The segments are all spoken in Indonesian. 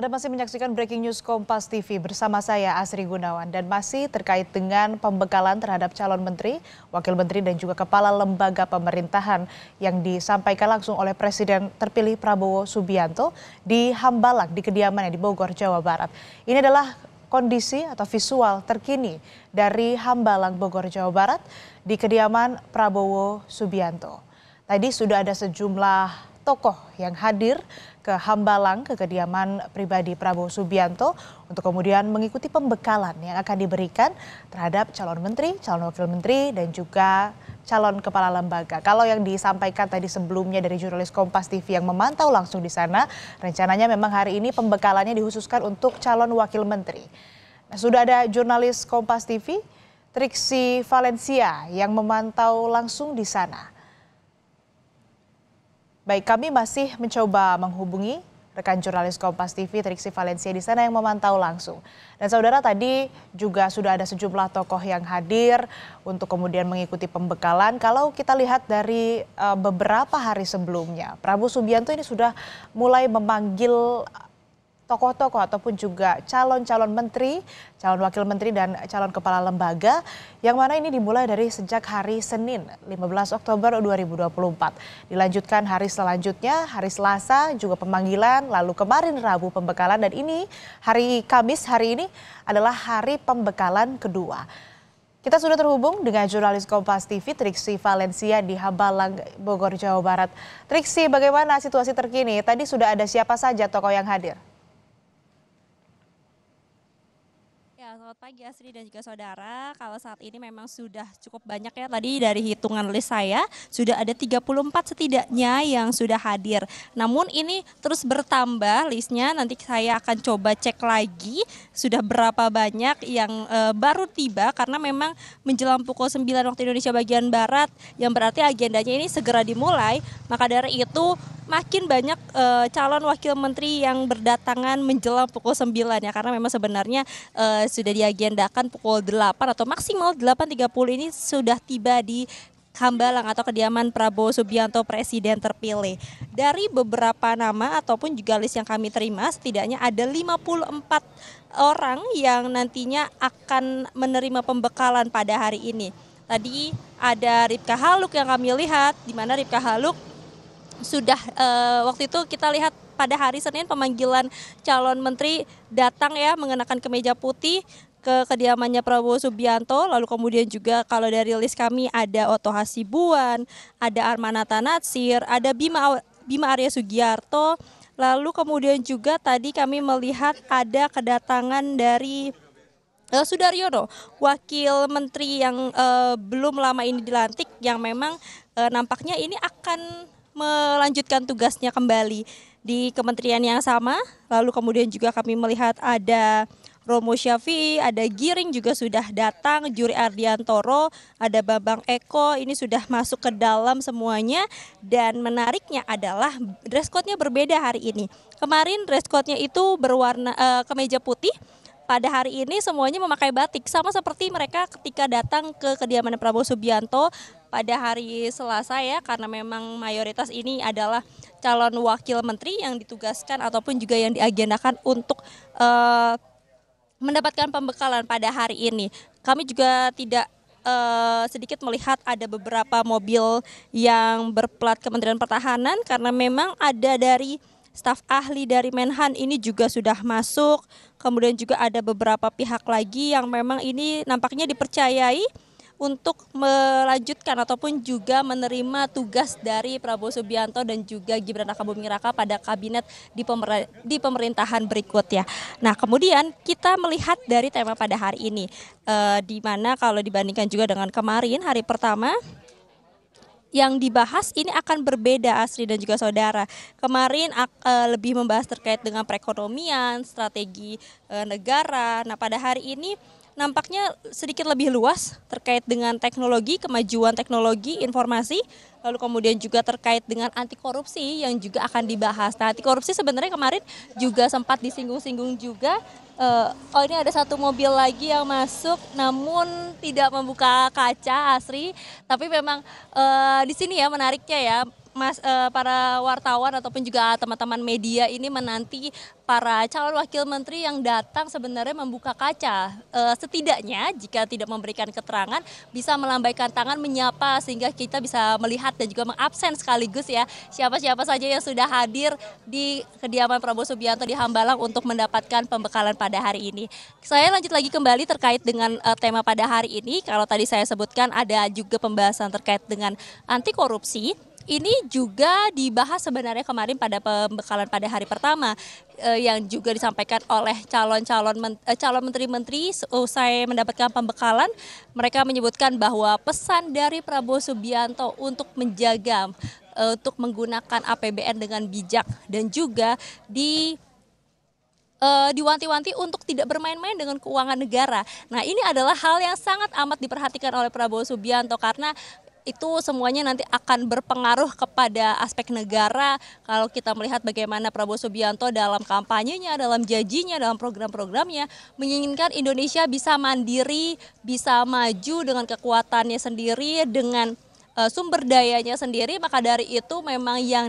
Anda masih menyaksikan Breaking News Kompas TV bersama saya Asri Gunawan dan masih terkait dengan pembekalan terhadap calon menteri, wakil menteri dan juga kepala lembaga pemerintahan yang disampaikan langsung oleh Presiden terpilih Prabowo Subianto di Hambalang di kediamannya di Bogor, Jawa Barat. Ini adalah kondisi atau visual terkini dari Hambalang, Bogor, Jawa Barat di kediaman Prabowo Subianto. Tadi sudah ada sejumlah tokoh yang hadir ke Hambalang, ke kediaman pribadi Prabowo Subianto untuk kemudian mengikuti pembekalan yang akan diberikan terhadap calon menteri, calon wakil menteri, dan juga calon kepala lembaga. Kalau yang disampaikan tadi sebelumnya dari jurnalis Kompas TV yang memantau langsung di sana, rencananya memang hari ini pembekalannya dikhususkan untuk calon wakil menteri. Nah, sudah ada jurnalis Kompas TV, Triksi Valencia, yang memantau langsung di sana. Baik, kami masih mencoba menghubungi rekan jurnalis Kompas TV Triksi Valencia di sana yang memantau langsung. Dan saudara, tadi juga sudah ada sejumlah tokoh yang hadir untuk kemudian mengikuti pembekalan. Kalau kita lihat dari beberapa hari sebelumnya, Prabowo Subianto ini sudah mulai memanggil tokoh-tokoh ataupun juga calon-calon menteri, calon wakil menteri dan calon kepala lembaga yang mana ini dimulai dari sejak hari Senin 15 Oktober 2024. Dilanjutkan hari selanjutnya, hari Selasa juga pemanggilan, lalu kemarin Rabu pembekalan dan ini hari Kamis hari ini adalah hari pembekalan kedua. Kita sudah terhubung dengan jurnalis Kompas TV Triksi Valencia di Hambalang, Bogor, Jawa Barat. Triksi, bagaimana situasi terkini? Tadi sudah ada siapa saja tokoh yang hadir? Selamat pagi Asri dan juga saudara. Kalau saat ini memang sudah cukup banyak ya, tadi dari hitungan list saya sudah ada 34 setidaknya yang sudah hadir. Namun ini terus bertambah listnya, nanti saya akan coba cek lagi sudah berapa banyak yang baru tiba karena memang menjelang pukul 9 waktu Indonesia bagian Barat yang berarti agendanya ini segera dimulai. Maka dari itu makin banyak calon wakil menteri yang berdatangan menjelang pukul 9 ya, karena memang sebenarnya sudah diagendakan pukul 8 atau maksimal 8.30 ini sudah tiba di Hambalang atau kediaman Prabowo Subianto Presiden terpilih. Dari beberapa nama ataupun juga list yang kami terima, setidaknya ada 54 orang yang nantinya akan menerima pembekalan pada hari ini. Tadi ada Ripka Haluk yang kami lihat, di mana Ripka Haluk sudah waktu itu kita lihat pada hari Senin pemanggilan calon menteri datang ya mengenakan kemeja putih ke kediamannya Prabowo Subianto. Lalu kemudian juga kalau dari list kami ada Otto Hasibuan, ada Armanata Natsir, ada Bima Arya Sugiarto. Lalu kemudian juga tadi kami melihat ada kedatangan dari Sudaryono, wakil menteri yang belum lama ini dilantik, yang memang nampaknya ini akan melanjutkan tugasnya kembali di kementerian yang sama. Lalu kemudian juga kami melihat ada Romo Syafi'i, ada Giring juga sudah datang, Juri Ardiantoro, ada Bambang Eko, ini sudah masuk ke dalam semuanya. Dan menariknya adalah dress code-nya berbeda hari ini. Kemarin dress code-nya itu berwarna kemeja putih. Pada hari ini semuanya memakai batik, sama seperti mereka ketika datang ke kediaman Prabowo Subianto pada hari Selasa ya, karena memang mayoritas ini adalah calon wakil menteri yang ditugaskan ataupun juga yang diagendakan untuk mendapatkan pembekalan pada hari ini. Kami juga tidak sedikit melihat ada beberapa mobil yang berplat Kementerian Pertahanan karena memang ada dari staf ahli dari Menhan ini juga sudah masuk. Kemudian juga ada beberapa pihak lagi yang memang ini nampaknya dipercayai untuk melanjutkan ataupun juga menerima tugas dari Prabowo Subianto dan juga Gibran Rakabuming Raka pada kabinet di pemerintahan berikutnya. Nah, kemudian kita melihat dari tema pada hari ini, di mana kalau dibandingkan juga dengan kemarin hari pertama, yang dibahas ini akan berbeda Asri dan juga saudara. Kemarin lebih membahas terkait dengan perekonomian, strategi negara. Nah, pada hari ini nampaknya sedikit lebih luas terkait dengan teknologi, kemajuan teknologi, informasi, lalu kemudian juga terkait dengan anti korupsi yang juga akan dibahas. Nah, anti korupsi sebenarnya kemarin juga sempat disinggung-singgung juga. Ini ada satu mobil lagi yang masuk, namun tidak membuka kaca Asri. Tapi memang di sini ya menariknya ya, para wartawan ataupun juga teman-teman media ini menanti para calon wakil menteri yang datang sebenarnya membuka kaca. Setidaknya jika tidak memberikan keterangan bisa melambaikan tangan menyapa sehingga kita bisa melihat dan juga mengabsen sekaligus ya siapa-siapa saja yang sudah hadir di kediaman Prabowo Subianto di Hambalang untuk mendapatkan pembekalan pada hari ini. Saya lanjut lagi kembali terkait dengan tema pada hari ini. Kalau tadi saya sebutkan ada juga pembahasan terkait dengan anti korupsi. Ini juga dibahas sebenarnya kemarin pada pembekalan pada hari pertama yang juga disampaikan oleh calon menteri-menteri usai mendapatkan pembekalan. Mereka menyebutkan bahwa pesan dari Prabowo Subianto untuk menjaga untuk menggunakan APBN dengan bijak dan juga diwanti-wanti untuk tidak bermain-main dengan keuangan negara. Nah, ini adalah hal yang sangat amat diperhatikan oleh Prabowo Subianto karena itu semuanya nanti akan berpengaruh kepada aspek negara. Kalau kita melihat bagaimana Prabowo Subianto dalam kampanyenya, dalam janjinya, dalam program-programnya menginginkan Indonesia bisa mandiri, bisa maju dengan kekuatannya sendiri, dengan sumber dayanya sendiri, maka dari itu memang yang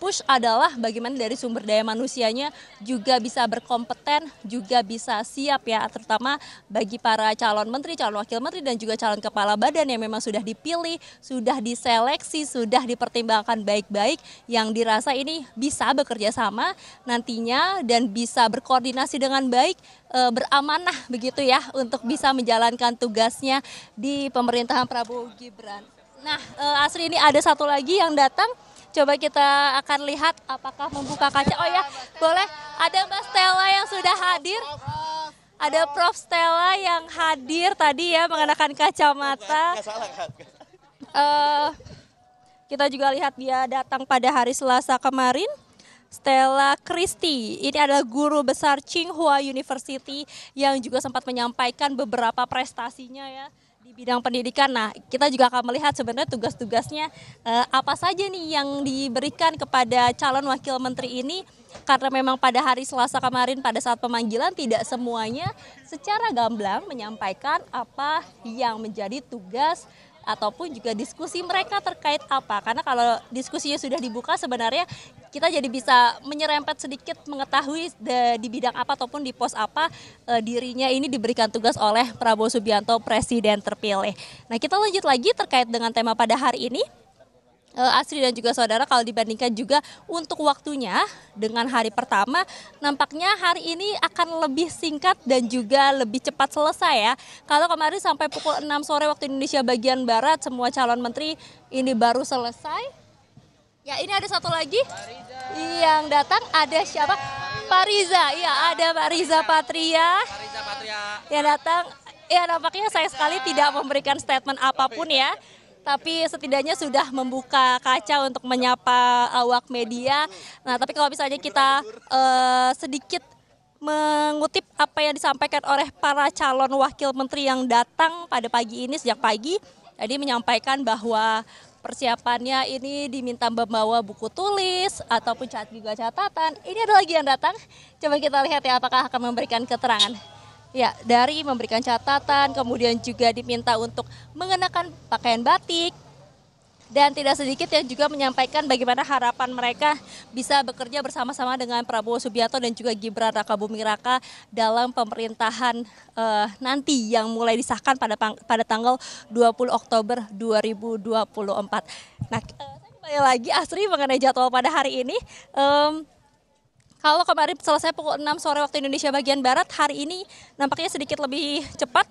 push adalah bagaimana dari sumber daya manusianya juga bisa berkompeten, juga bisa siap ya, terutama bagi para calon menteri, calon wakil menteri dan juga calon kepala badan yang memang sudah dipilih, sudah diseleksi, sudah dipertimbangkan baik-baik, yang dirasa ini bisa bekerja sama nantinya dan bisa berkoordinasi dengan baik, beramanah begitu ya untuk bisa menjalankan tugasnya di pemerintahan Prabowo Gibran. Nah, Asri, ini ada satu lagi yang datang. Coba kita akan lihat apakah membuka kaca. Oh ya, boleh. Ada Mbak Stella yang sudah hadir. Ada Prof Stella yang hadir tadi ya mengenakan kacamata. Kita juga lihat dia datang pada hari Selasa kemarin. Stella Christie, ini adalah guru besar Tsinghua University yang juga sempat menyampaikan beberapa prestasinya ya di bidang pendidikan. Nah, kita juga akan melihat sebenarnya tugas-tugasnya apa saja nih yang diberikan kepada calon wakil menteri ini, karena memang pada hari Selasa kemarin pada saat pemanggilan tidak semuanya secara gamblang menyampaikan apa yang menjadi tugas ataupun juga diskusi mereka terkait apa. Karena kalau diskusinya sudah dibuka sebenarnya kita jadi bisa menyerempet sedikit mengetahui di bidang apa ataupun di pos apa dirinya ini diberikan tugas oleh Prabowo Subianto, presiden terpilih. Nah, kita lanjut lagi terkait dengan tema pada hari ini. Asri dan juga saudara, kalau dibandingkan juga untuk waktunya dengan hari pertama, nampaknya hari ini akan lebih singkat dan juga lebih cepat selesai ya. Kalau kemarin sampai pukul 6 sore waktu Indonesia bagian Barat, semua calon menteri ini baru selesai. Ya, ini ada satu lagi yang datang, ada siapa? Pak Riza, ya ada Pak Riza Patria yang datang. Ya, nampaknya saya sekali tidak memberikan statement apapun ya. Tapi setidaknya sudah membuka kaca untuk menyapa awak media. Nah, tapi kalau misalnya kita sedikit mengutip apa yang disampaikan oleh para calon wakil menteri yang datang pada pagi ini sejak pagi, tadi menyampaikan bahwa persiapannya ini diminta membawa buku tulis ataupun juga catatan. Ini ada lagi yang datang. Coba kita lihat ya apakah akan memberikan keterangan. Ya, dari memberikan catatan, kemudian juga diminta untuk mengenakan pakaian batik, dan tidak sedikit yang juga menyampaikan bagaimana harapan mereka bisa bekerja bersama-sama dengan Prabowo Subianto dan juga Gibran Rakabuming Raka dalam pemerintahan nanti yang mulai disahkan pada tanggal 20 Oktober 2024. Nah, saya kembali lagi Asri mengenai jadwal pada hari ini. Kalau kemarin selesai pukul 6 sore waktu Indonesia bagian Barat, hari ini nampaknya sedikit lebih cepat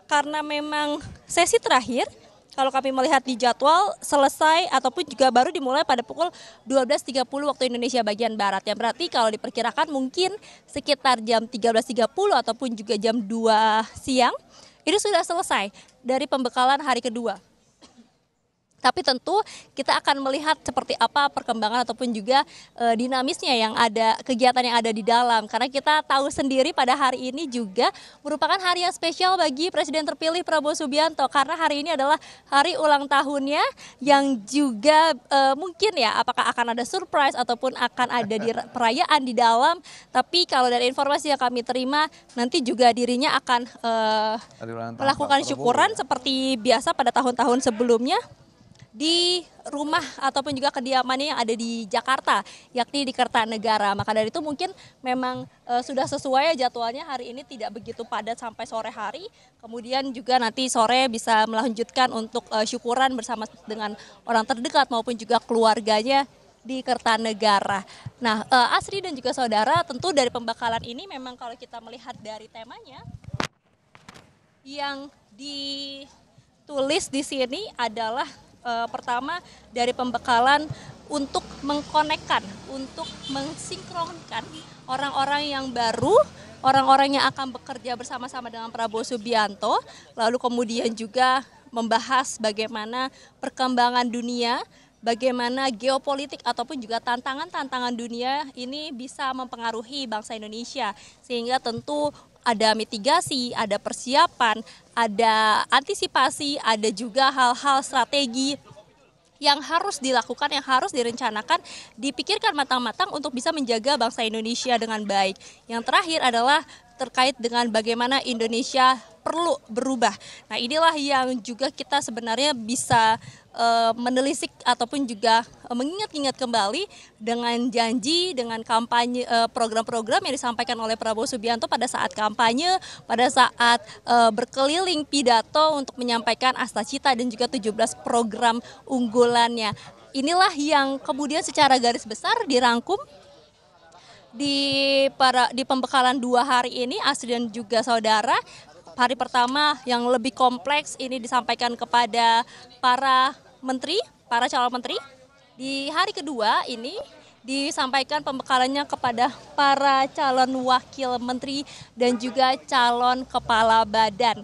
karena memang sesi terakhir, kalau kami melihat di jadwal, selesai ataupun juga baru dimulai pada pukul 12.30 waktu Indonesia bagian Barat. Yang berarti kalau diperkirakan mungkin sekitar jam 13.30 ataupun juga jam 2 siang, ini sudah selesai dari pembekalan hari kedua. Tapi tentu kita akan melihat seperti apa perkembangan ataupun juga dinamisnya yang ada, kegiatan yang ada di dalam. Karena kita tahu sendiri pada hari ini juga merupakan hari yang spesial bagi Presiden terpilih Prabowo Subianto. Karena hari ini adalah hari ulang tahunnya yang juga mungkin ya apakah akan ada surprise ataupun akan ada perayaan di dalam. Tapi kalau dari informasi yang kami terima nanti juga dirinya akan melakukan syukuran seperti biasa pada tahun-tahun sebelumnya. di rumah ataupun juga kediamannya yang ada di Jakarta, yakni di Kertanegara. Maka dari itu mungkin memang sudah sesuai jadwalnya hari ini tidak begitu padat sampai sore hari. Kemudian juga nanti sore bisa melanjutkan untuk syukuran bersama dengan orang terdekat maupun juga keluarganya di Kertanegara. Nah, Asri dan juga saudara, tentu dari pembekalan ini memang kalau kita melihat dari temanya yang ditulis di sini adalah pertama dari pembekalan untuk mengkonekkan, untuk mensinkronkan orang-orang yang baru, orang-orang yang akan bekerja bersama-sama dengan Prabowo Subianto, lalu kemudian juga membahas bagaimana perkembangan dunia, bagaimana geopolitik ataupun juga tantangan-tantangan dunia ini bisa mempengaruhi bangsa Indonesia, sehingga tentu ada mitigasi, ada persiapan, ada antisipasi, ada juga hal-hal strategi yang harus dilakukan, yang harus direncanakan, dipikirkan matang-matang untuk bisa menjaga bangsa Indonesia dengan baik. Yang terakhir adalah terkait dengan bagaimana Indonesia perlu berubah. Nah, inilah yang juga kita sebenarnya bisa menelisik ataupun juga mengingat-ingat kembali dengan janji, dengan kampanye, program-program yang disampaikan oleh Prabowo Subianto pada saat kampanye, pada saat berkeliling pidato untuk menyampaikan Astacita dan juga 17 program unggulannya. Inilah yang kemudian secara garis besar dirangkum di pembekalan 2 hari ini, Asri dan juga saudara. Hari pertama yang lebih kompleks ini disampaikan kepada para menteri, para calon menteri. Di hari kedua ini disampaikan pembekalannya kepada para calon wakil menteri dan juga calon kepala badan.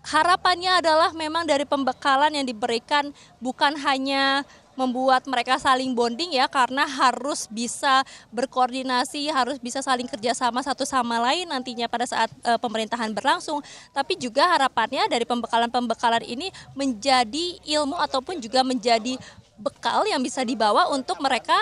Harapannya adalah memang dari pembekalan yang diberikan bukan hanya membuat mereka saling bonding ya, karena harus bisa berkoordinasi, harus bisa saling kerjasama satu sama lain nantinya pada saat pemerintahan berlangsung. Tapi juga harapannya dari pembekalan-pembekalan ini menjadi ilmu ataupun juga menjadi bekal yang bisa dibawa untuk mereka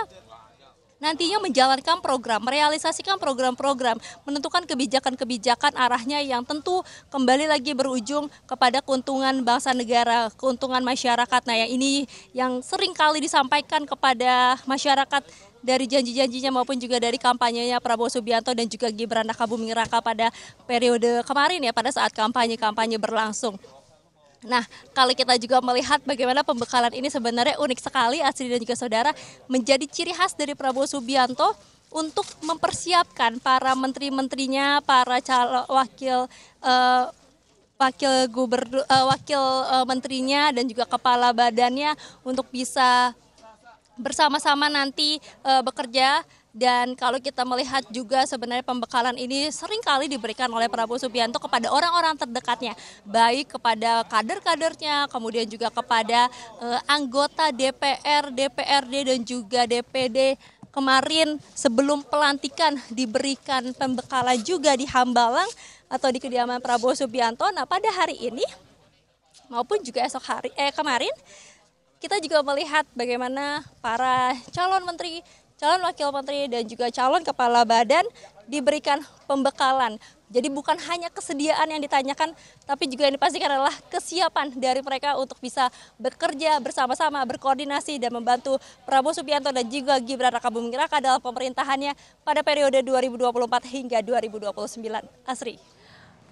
nantinya menjalankan program, merealisasikan program-program, menentukan kebijakan-kebijakan arahnya yang tentu kembali lagi berujung kepada keuntungan bangsa negara, keuntungan masyarakat. Nah, yang ini yang sering kali disampaikan kepada masyarakat dari janji-janjinya maupun juga dari kampanyenya Prabowo Subianto dan juga Gibran Rakabuming Raka pada periode kemarin ya, pada saat kampanye-kampanye berlangsung. Nah, kalau kita juga melihat bagaimana pembekalan ini sebenarnya unik sekali, Asri dan juga saudara, menjadi ciri khas dari Prabowo Subianto untuk mempersiapkan para menteri-menterinya, para wakil menterinya dan juga kepala badannya untuk bisa bersama-sama nanti bekerja. Dan kalau kita melihat juga sebenarnya pembekalan ini seringkali diberikan oleh Prabowo Subianto kepada orang-orang terdekatnya, baik kepada kader-kadernya, kemudian juga kepada anggota DPR, DPRD dan juga DPD. Kemarin sebelum pelantikan diberikan pembekalan juga di Hambalang atau di kediaman Prabowo Subianto. Nah, pada hari ini maupun juga kemarin kita juga melihat bagaimana para calon menteri, calon wakil menteri dan juga calon kepala badan diberikan pembekalan. Jadi bukan hanya kesediaan yang ditanyakan, tapi juga yang dipastikan adalah kesiapan dari mereka untuk bisa bekerja bersama-sama, berkoordinasi dan membantu Prabowo Subianto dan juga Gibran Rakabuming Raka dalam pemerintahannya pada periode 2024 hingga 2029. Asri.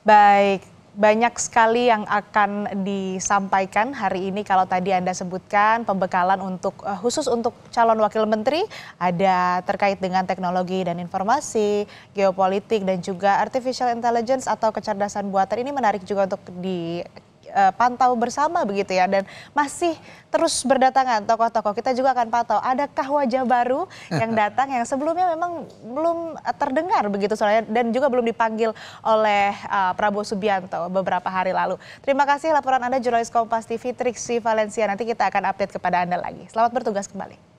Baik. Banyak sekali yang akan disampaikan hari ini. Kalau tadi Anda sebutkan pembekalan untuk khusus untuk calon wakil menteri, ada terkait dengan teknologi dan informasi, geopolitik dan juga artificial intelligence atau kecerdasan buatan. Ini menarik juga untuk dipantau bersama begitu ya, dan masih terus berdatangan tokoh-tokoh. Kita juga akan pantau adakah wajah baru yang datang yang sebelumnya memang belum terdengar begitu soalnya, dan juga belum dipanggil oleh Prabowo Subianto beberapa hari lalu. Terima kasih laporan Anda jurnalis Kompas TV Triksi Valencia. Nanti kita akan update kepada Anda lagi. Selamat bertugas kembali.